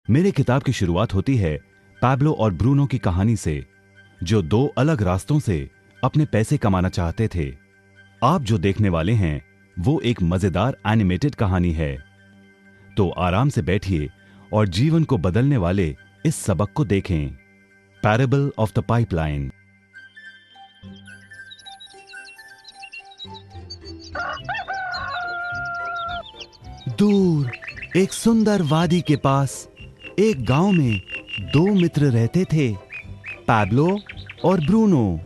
मेरे किताब की शुरुआत होती है पैब्लो और ब्रूनो की कहानी से, जो दो अलग रास्तों से अपने पैसे कमाना चाहते थे। आप जो देखने वाले हैं वो एक मजेदार एनिमेटेड कहानी है। तो आराम से बैठिए और जीवन को बदलने वाले इस सबक को देखें। Parable of the pipeline. दूर एक सुंदर वादी के पास एक गांव में दो मित्र रहते थे, पैब्लो और ब्रूनो।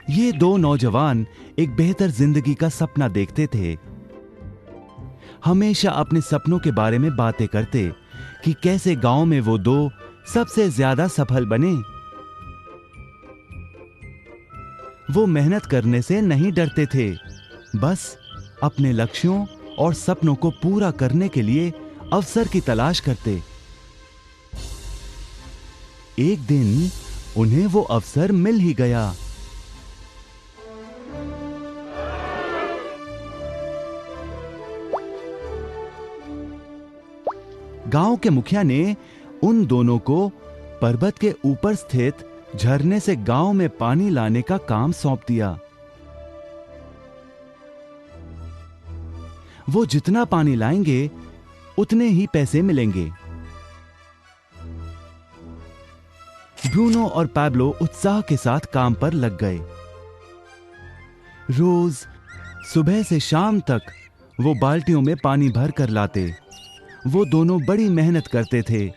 ये दो नौजवान एक बेहतर जिंदगी का सपना देखते थे। हमेशा अपने सपनों के बारे में बातें करते कि कैसे गांव में वो दो सबसे ज्यादा सफल बने। वो मेहनत करने से नहीं डरते थे, बस अपने लक्ष्यों और सपनों को पूरा करने के लिए अवसर की तलाश करते। एक दिन उन्हें वो अवसर मिल ही गया। गांव के मुखिया ने उन दोनों को पर्वत के ऊपर स्थित झरने से गांव में पानी लाने का काम सौंप दिया। वो जितना पानी लाएंगे उतने ही पैसे मिलेंगे। ब्रूनो और पैब्लो उत्साह के साथ काम पर लग गए। रोज सुबह से शाम तक वो बाल्टियों में पानी भर कर लाते। वो दोनों बड़ी मेहनत करते थे।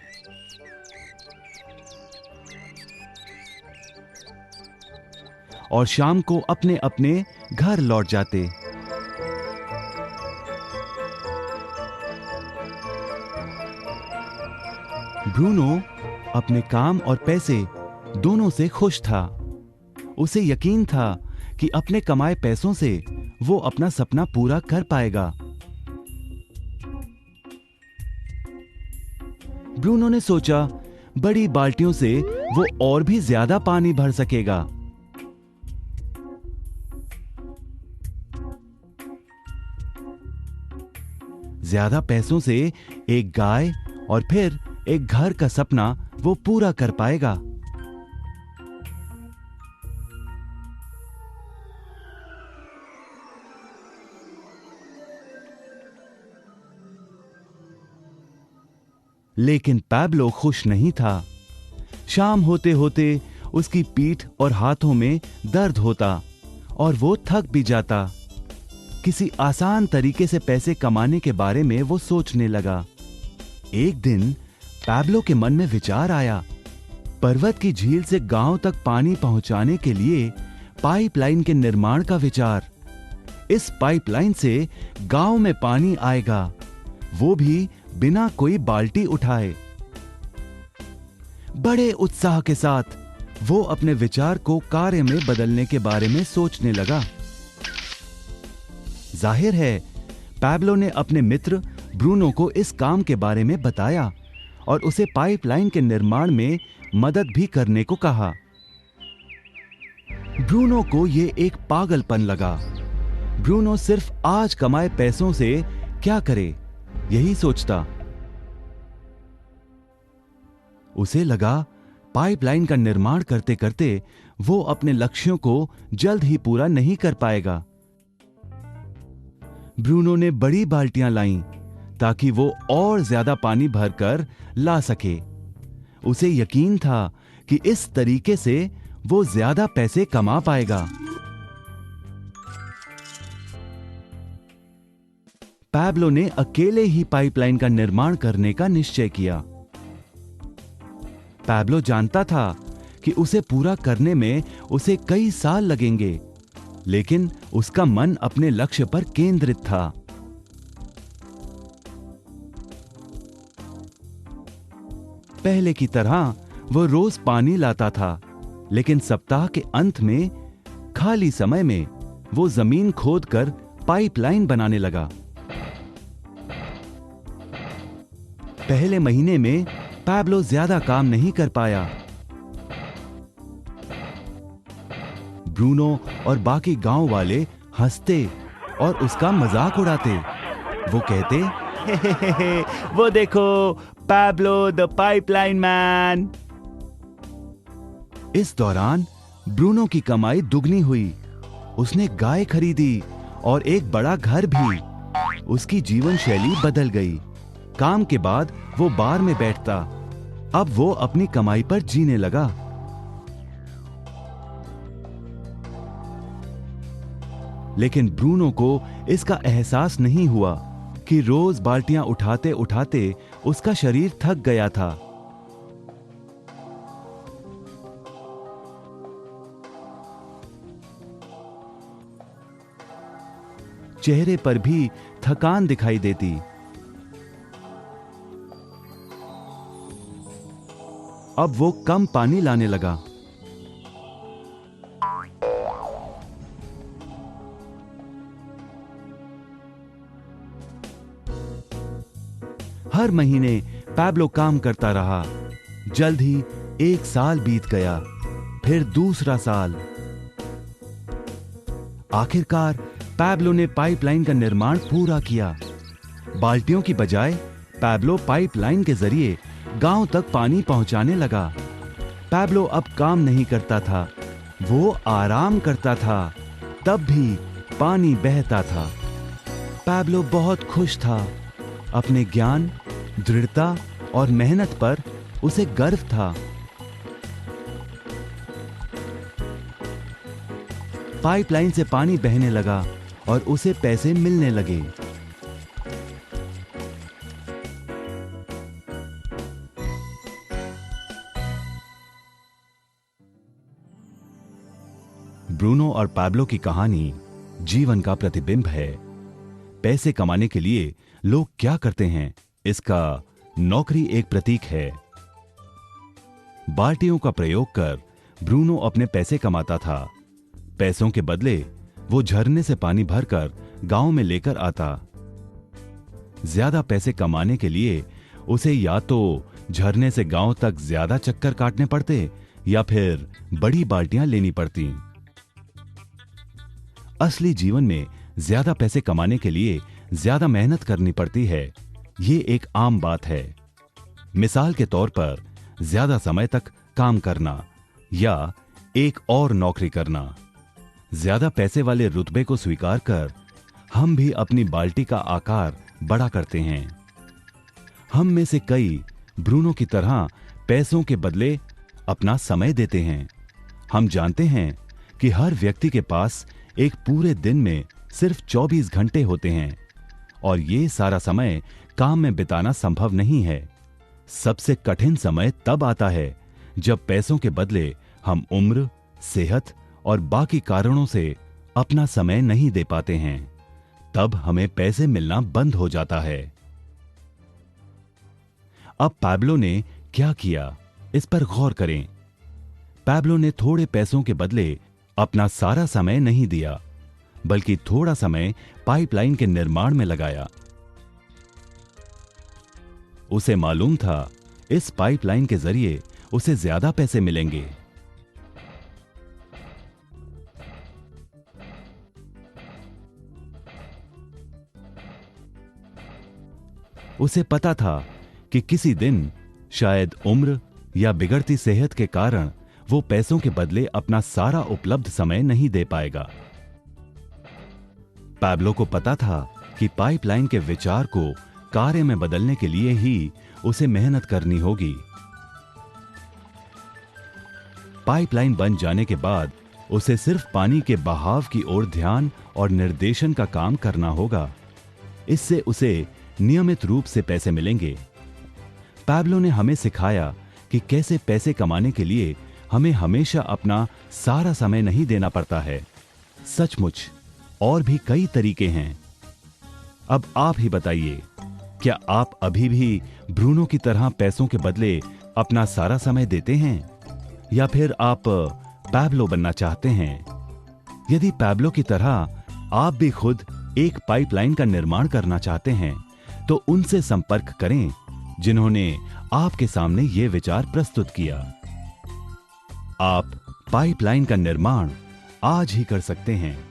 और शाम को अपने अपने घर लौट जाते। ब्रूनो अपने काम और पैसे दोनों से खुश था। उसे यकीन था कि अपने कमाए पैसों से वो अपना सपना पूरा कर पाएगा। ब्रूनो ने सोचा बड़ी बाल्टियों से वो और भी ज्यादा पानी भर सकेगा। ज्यादा पैसों से एक गाय और फिर एक घर का सपना वो पूरा कर पाएगा। लेकिन पैब्लो खुश नहीं था। शाम होते होते उसकी पीठ और हाथों में दर्द होता और वो थक भी जाता। किसी आसान तरीके से पैसे कमाने के बारे में वो सोचने लगा। एक दिन पैब्लो के मन में विचार आया, पर्वत की झील से गांव तक पानी पहुंचाने के लिए पाइपलाइन के निर्माण का विचार। इस पाइपलाइन से गांव में पानी आएगा, वो भी बिना कोई बाल्टी उठाए। बड़े उत्साह के साथ वो अपने विचार को कार्य में बदलने के बारे में सोचने लगा। जाहिर है पैब्लो ने अपने मित्र ब्रूनो को इस काम के बारे में बताया और उसे पाइपलाइन के निर्माण में मदद भी करने को कहा। ब्रूनो को यह एक पागलपन लगा। ब्रूनो सिर्फ आज कमाए पैसों से क्या करे, यही सोचता। उसे लगा पाइपलाइन का निर्माण करते करते वो अपने लक्ष्यों को जल्द ही पूरा नहीं कर पाएगा। ब्रूनो ने बड़ी बाल्टियां लाईं ताकि वो और ज्यादा पानी भरकर ला सके। उसे यकीन था कि इस तरीके से वो ज्यादा पैसे कमा पाएगा। पैब्लो ने अकेले ही पाइपलाइन का निर्माण करने का निश्चय किया। पैब्लो जानता था कि उसे पूरा करने में उसे कई साल लगेंगे, लेकिन उसका मन अपने लक्ष्य पर केंद्रित था। पहले की तरह वो रोज पानी लाता था, लेकिन सप्ताह के अंत में खाली समय में वो जमीन खोदकर पाइपलाइन बनाने लगा। पहले महीने में पैब्लो ज्यादा काम नहीं कर पाया। ब्रूनो और बाकी गांव वाले हंसते और उसका मजाक उड़ाते। वो कहते, वो देखो, पैब्लो द पाइपलाइन मैन। इस दौरान ब्रूनो की कमाई दुगनी हुई। उसने गाय खरीदी और एक बड़ा घर भी। उसकी जीवन शैली बदल गई। काम के बाद वो बार में बैठता। अब वो अपनी कमाई पर जीने लगा। लेकिन ब्रूनो को इसका एहसास नहीं हुआ कि रोज बाल्टियां उठाते उठाते उसका शरीर थक गया था। चेहरे पर भी थकान दिखाई देती। अब वो कम पानी लाने लगा। हर महीने पैब्लो काम करता रहा। जल्द ही 1 साल बीत गया, फिर दूसरा साल। आखिरकार पैब्लो ने पाइपलाइन का निर्माण पूरा किया। बाल्टियों की बजाय पैब्लो पाइपलाइन के जरिए गांव तक पानी पहुंचाने लगा। पैब्लो अब काम नहीं करता था, वो आराम करता था। तब भी पानी बहता था। पैब्लो बहुत खुश था। अपने ज्ञान, दृढ़ता और मेहनत पर उसे गर्व था। पाइपलाइन से पानी बहने लगा और उसे पैसे मिलने लगे। ब्रूनो और पैब्लो की कहानी जीवन का प्रतिबिंब है। पैसे कमाने के लिए लोग क्या करते हैं, इसका नौकरी एक प्रतीक है। बाल्टियों का प्रयोग कर ब्रूनो अपने पैसे कमाता था। पैसों के बदले वो झरने से पानी भरकर गांव में लेकर आता। ज्यादा पैसे कमाने के लिए उसे या तो झरने से गांव तक ज्यादा चक्कर काटने पड़ते या फिर बड़ी बाल्टियां लेनी पड़ती। असली जीवन में ज्यादा पैसे कमाने के लिए ज्यादा मेहनत करनी पड़ती है। ये एक आम बात है। मिसाल के तौर पर ज्यादा समय तक काम करना या एक और नौकरी करना। ज्यादा पैसे वाले रुतबे को स्वीकार कर हम भी अपनी बाल्टी का आकार बड़ा करते हैं। हम में से कई ब्रूनो की तरह पैसों के बदले अपना समय देते हैं। हम जानते हैं कि हर व्यक्ति के पास एक पूरे दिन में सिर्फ 24 घंटे होते हैं और ये सारा समय काम में बिताना संभव नहीं है। सबसे कठिन समय तब आता है जब पैसों के बदले हम उम्र, सेहत और बाकी कारणों से अपना समय नहीं दे पाते हैं। तब हमें पैसे मिलना बंद हो जाता है। अब पैब्लो ने क्या किया, इस पर गौर करें। पैब्लो ने थोड़े पैसों के बदले अपना सारा समय नहीं दिया, बल्कि थोड़ा समय पाइपलाइन के निर्माण में लगाया। उसे मालूम था इस पाइपलाइन के जरिए उसे ज्यादा पैसे मिलेंगे। उसे पता था कि किसी दिन शायद उम्र या बिगड़ती सेहत के कारण वो पैसों के बदले अपना सारा उपलब्ध समय नहीं दे पाएगा। पैब्लो को पता था कि पाइपलाइन के विचार को कार्य में बदलने के लिए ही उसे मेहनत करनी होगी। पाइपलाइन बन जाने के बाद उसे सिर्फ पानी के बहाव की ओर ध्यान और निर्देशन का काम करना होगा। इससे उसे नियमित रूप से पैसे मिलेंगे। पैब्लो ने हमें सिखाया कि कैसे पैसे कमाने के लिए हमें हमेशा अपना सारा समय नहीं देना पड़ता है। सचमुच और भी कई तरीके हैं। अब आप ही बताइए, क्या आप अभी भी ब्रूनो की तरह पैसों के बदले अपना सारा समय देते हैं या फिर आप पैब्लो बनना चाहते हैं? यदि पैब्लो की तरह आप भी खुद एक पाइपलाइन का निर्माण करना चाहते हैं तो उनसे संपर्क करें जिन्होंने आपके सामने ये विचार प्रस्तुत किया। आप पाइपलाइन का निर्माण आज ही कर सकते हैं।